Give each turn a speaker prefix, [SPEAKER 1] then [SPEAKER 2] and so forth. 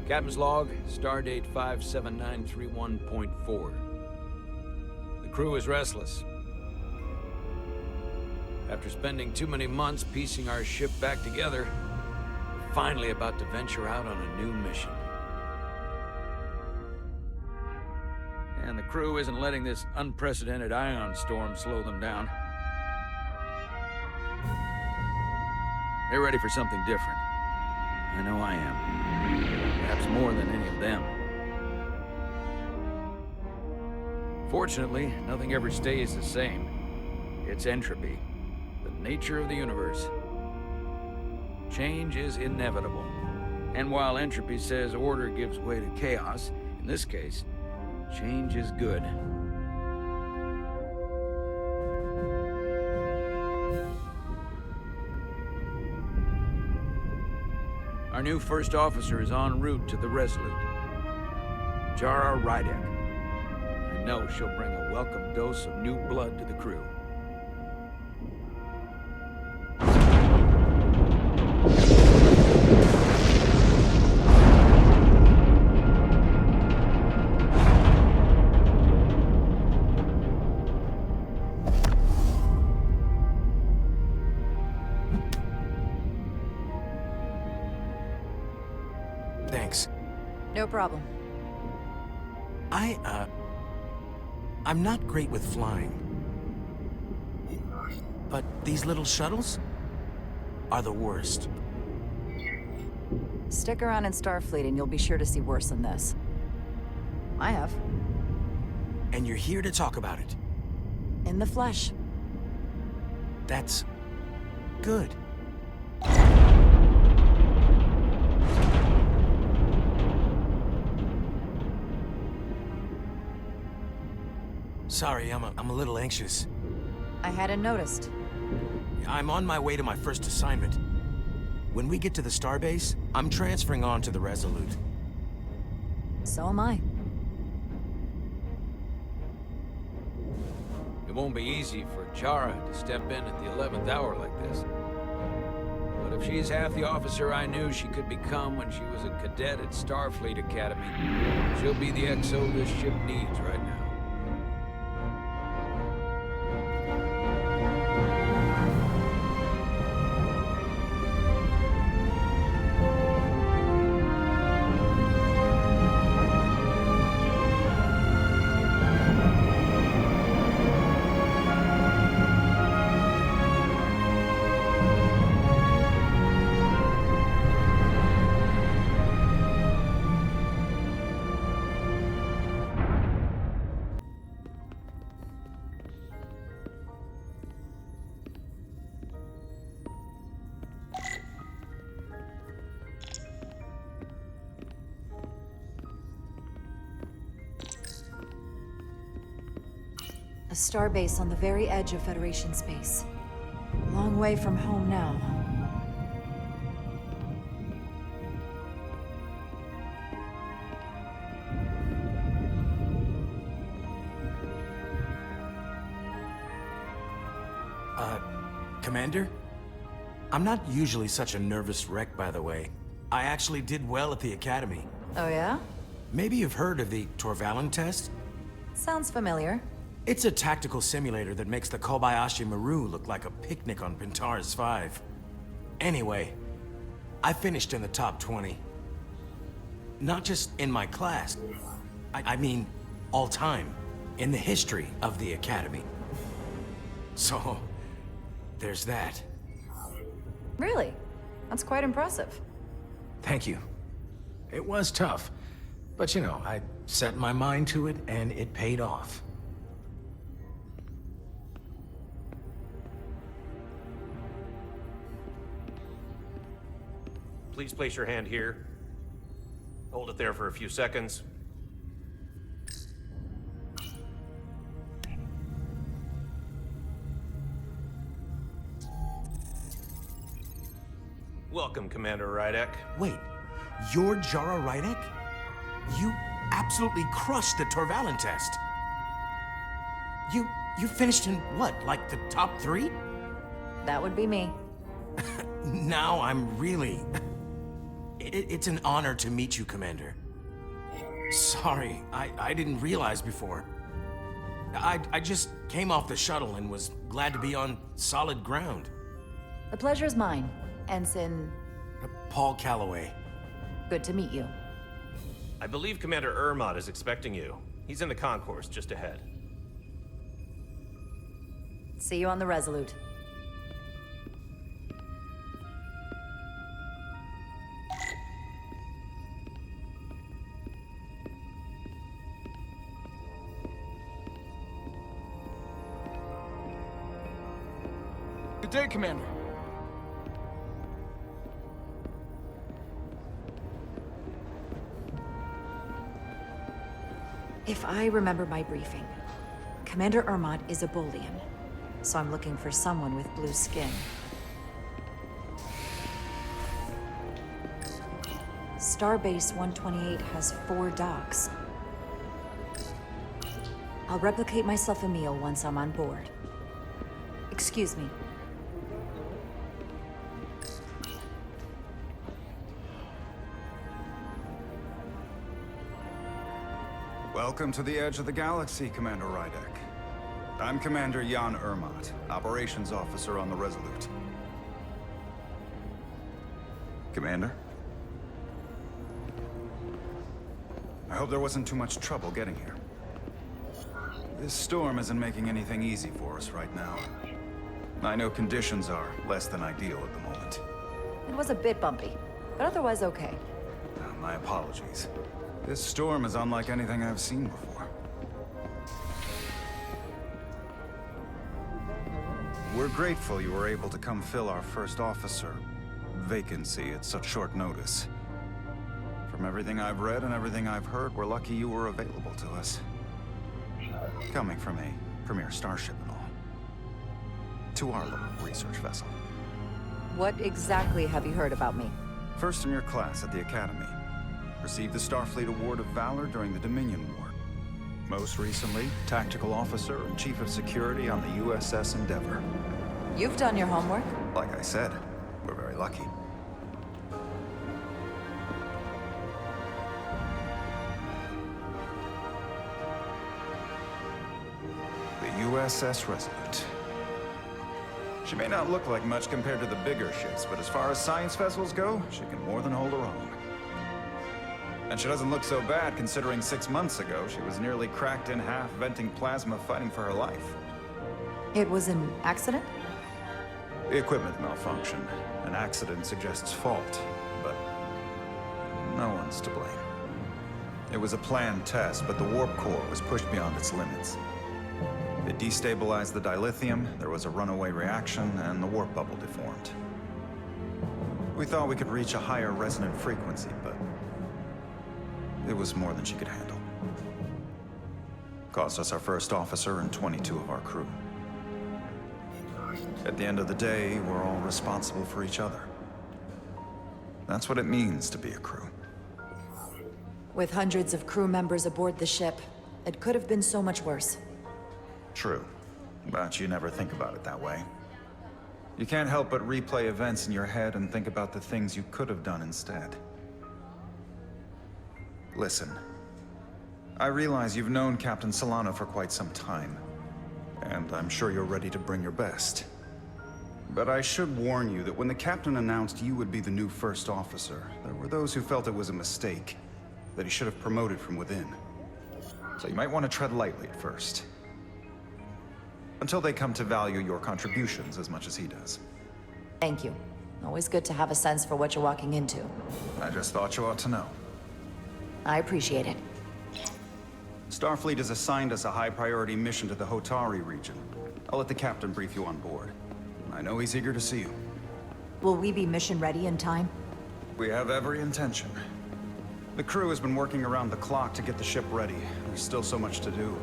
[SPEAKER 1] Captain's log, stardate 57931.4. The crew is restless. After spending too many months piecing our ship back together, we're finally about to venture out on a new mission. And the crew isn't letting this unprecedented ion storm slow them down. They're ready for something different. I know I am. Perhaps more than any of them. Fortunately, nothing ever stays the same. It's entropy, the nature of the universe. Change is inevitable. And while entropy says order gives way to chaos, in this case, change is good. Our new first officer is en route to the Resolute. Jara Rydek. I know she'll bring a welcome dose of new blood to the crew.
[SPEAKER 2] Thanks.
[SPEAKER 3] No problem.
[SPEAKER 2] I'm not great with flying. But these little shuttles are the worst.
[SPEAKER 3] Stick around in Starfleet and you'll be sure to see worse than this. I have.
[SPEAKER 2] And you're here to talk about it.
[SPEAKER 3] In the flesh.
[SPEAKER 2] That's good. Sorry, I'm a little anxious.
[SPEAKER 3] I hadn't noticed.
[SPEAKER 2] I'm on my way to my first assignment. When we get to the starbase, I'm transferring on to the Resolute.
[SPEAKER 3] So am I.
[SPEAKER 1] It won't be easy for Jara to step in at the 11th hour like this. But if she's half the officer I knew she could become when she was a cadet at Starfleet Academy, she'll be the XO this ship needs right now.
[SPEAKER 3] A starbase on the very edge of Federation space. Long way from home now.
[SPEAKER 2] Commander? I'm not usually such a nervous wreck, by the way. I actually did well at the Academy.
[SPEAKER 3] Oh yeah?
[SPEAKER 2] Maybe you've heard of the Torvalin test?
[SPEAKER 3] Sounds familiar.
[SPEAKER 2] It's a tactical simulator that makes the Kobayashi Maru look like a picnic on Pintaris 5. Anyway, I finished in the top 20. Not just in my class. I mean, all time. In the history of the Academy. So, there's that.
[SPEAKER 3] Really? That's quite impressive.
[SPEAKER 2] Thank you. It was tough. But you know, I set my mind to it and it paid off.
[SPEAKER 4] Please place your hand here. Hold it there for a few seconds. Welcome, Commander Rydek.
[SPEAKER 2] Wait, you're Jara Rydek? You absolutely crushed the Torvalin test. You finished in what, like the top 3?
[SPEAKER 3] That would be me.
[SPEAKER 2] Now I'm really... It's an honor to meet you, Commander. Sorry, I didn't realize before. I just came off the shuttle and was glad to be on solid ground.
[SPEAKER 3] The pleasure's mine, Ensign.
[SPEAKER 2] Paul Calloway.
[SPEAKER 3] Good to meet you.
[SPEAKER 4] I believe Commander Ermot is expecting you. He's in the concourse just ahead.
[SPEAKER 3] See you on the Resolute.
[SPEAKER 5] Good day, Commander.
[SPEAKER 3] If I remember my briefing, Commander Ermot is a Bolian, so I'm looking for someone with blue skin. Starbase 128 has 4 docks. I'll replicate myself a meal once I'm on board. Excuse me.
[SPEAKER 6] Welcome to the edge of the galaxy, Commander Rydek. I'm Commander Jan Ermot, Operations Officer on the Resolute. Commander? I hope there wasn't too much trouble getting here. This storm isn't making anything easy for us right now. I know conditions are less than ideal at the moment.
[SPEAKER 3] It was a bit bumpy, but otherwise okay.
[SPEAKER 6] My apologies. This storm is unlike anything I've seen before. We're grateful you were able to come fill our first officer vacancy at such short notice. From everything I've read and everything I've heard, we're lucky you were available to us. Coming from a premier starship and all. To our little research vessel.
[SPEAKER 3] What exactly have you heard about me?
[SPEAKER 6] First in your class at the Academy. Received the Starfleet Award of Valor during the Dominion War. Most recently, Tactical Officer and Chief of Security on the USS Endeavor.
[SPEAKER 3] You've done your homework.
[SPEAKER 6] Like I said, we're very lucky. The USS Resolute. She may not look like much compared to the bigger ships, but as far as science vessels go, she can more than hold her own. And she doesn't look so bad considering 6 months ago she was nearly cracked in half, venting plasma, fighting for her life.
[SPEAKER 3] It was an accident?
[SPEAKER 6] The equipment malfunction. An accident suggests fault, but no one's to blame. It was a planned test, but the warp core was pushed beyond its limits. It destabilized the dilithium, there was a runaway reaction, and the warp bubble deformed. We thought we could reach a higher resonant frequency, but it was more than she could handle. Cost us our first officer and 22 of our crew. At the end of the day, we're all responsible for each other. That's what it means to be a crew.
[SPEAKER 3] With hundreds of crew members aboard the ship, it could have been so much worse.
[SPEAKER 6] True, but you never think about it that way. You can't help but replay events in your head and think about the things you could have done instead. Listen, I realize you've known Captain Solano for quite some time, and I'm sure you're ready to bring your best. But I should warn you that when the captain announced you would be the new first officer, there were those who felt it was a mistake, that he should have promoted from within. So you might want to tread lightly at first. Until they come to value your contributions as much as he does.
[SPEAKER 3] Thank you. Always good to have a sense for what you're walking into.
[SPEAKER 6] I just thought you ought to know.
[SPEAKER 3] I appreciate it.
[SPEAKER 6] Starfleet has assigned us a high-priority mission to the Hotari region. I'll let the captain brief you on board. I know he's eager to see you.
[SPEAKER 3] Will we be mission ready in time?
[SPEAKER 6] We have every intention. The crew has been working around the clock to get the ship ready. There's still so much to do.